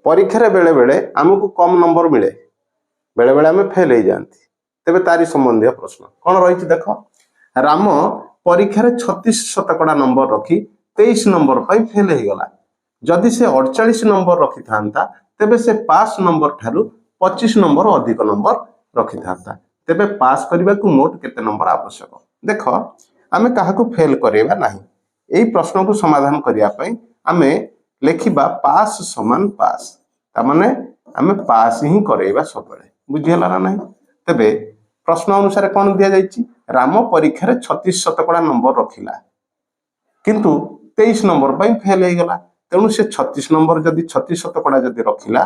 परीक्षा बेले बेले आमको कम नंबर मिले बेले बेले आम फेल हो जाती तेरे तारी संबंधी प्रश्न कौन रही देख राम परीक्षा 36% नंबर रखी 23 नंबर पर फेल हो गला जदि से 48 नंबर रखि था तेबे से पास नंबर ठारू 25 नंबर अधिक नंबर रखि था तेबे पास करने को मोट केते नंबर आवश्यक देख आमे काहाकू फेल करेबा नहीं एई प्रश्न को समाधान करिया पई आमे लेखिबा पास समान पास ता माने आमे पास ही करेबा सबले बुझिहला ना नहीं तेबे प्रश्न अनुसार कौन दिया जाइछि राम परीक्षा 36% नंबर रखिला किंतु 23 नंबर पर फेल हो गला तेणु से 36 नंबर जदि 36% जदि रखिला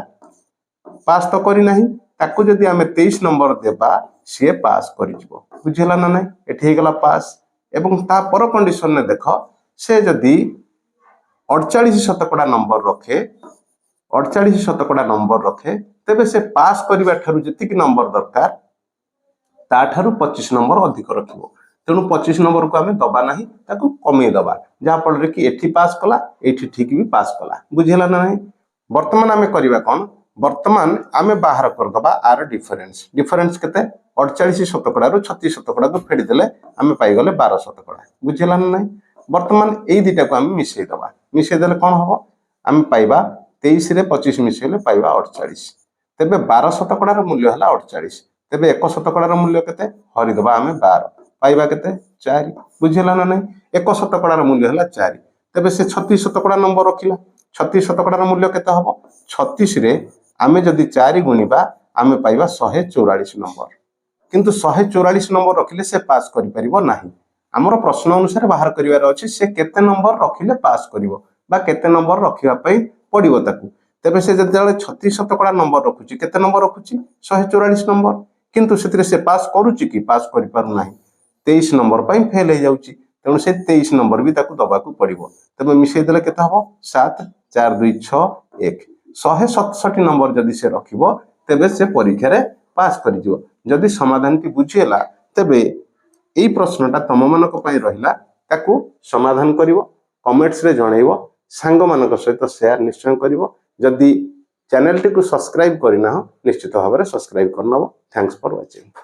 पास तो करी नहीं ताकू जदि आमे 23 नंबर देबा सी पास करिजिवो बुझिहला ना नहीं एठी गला पास एवं ता पर कंडीशन ने देख से जदि 48% नंबर रखे 48% नंबर रखे तेबे से पास करबा ठारू जति नंबर दरकार ता ठारू 25 नंबर अधिक रखिवो तेणु 25 नंबर को आम दबा ना ताकू कमे दबा जहाँफल कि एठी पास कला एठी ठीक भी पास कला बुझेगा ना नहीं बर्तमान आम करवा कौन बर्तमान आम बाहर करदबा आर डिफरेन्स डिफरेन्स केते 48% रु 36% को फेड़ीदेले आम पाईगले 12% बुझेगा ना नहीं बर्तमान यही दुटा को आम मिसेदबा मिसेदेले कौन हम आम पाइबा 23 रे 25 मिसेले पाइबा 48 तेबे 12% मूल्य है 48 तेबे 1% मूल्य केते हरिदबा आम 12 पाइबा केते 4 बुझेला ना नहीं 1% मूल्य है 4 तेबे से 36% नंबर रखिला 36% मूल्य केते हबो 36 रे आमे जदि 4 गुणिबा आमे पाइबा 144 नंबर किंतु 144 नंबर रखिले से पास करि परिबो नाही हमर प्रश्न अनुसार बाहर करिवार अछि से केते नंबर रखिले पास करिवो बा केते नंबर रखिबा पई पडिवो ताकू तेबे से जदि 36% नंबर रखुची केते नंबर रखुची 144 नंबर किंतु सेतिरे से पास करूची कि पास करि पारु नाही 23 नंबर पर फेल हो जाऊँगी तेणु से 23 नंबर भी दबाक पड़ो तेज मिसेदेले केते हम 7 4 2 6 1 167 नंबर जदि से रखिब तेबे से परीक्षा रे पास करिजिवो जदि समाधान की बुझीला तेबे एई प्रश्नटा तम मानक पई रहिला ताकू समाधान करिवो कमेंट्स रे जणैबो सांग मानक सहित शेयर निश्चय करिवो जदि चैनल टी को सब्सक्राइब करना निश्चित भाव में सब्सक्राइब करनबो थैंक्स फॉर वाचिंग।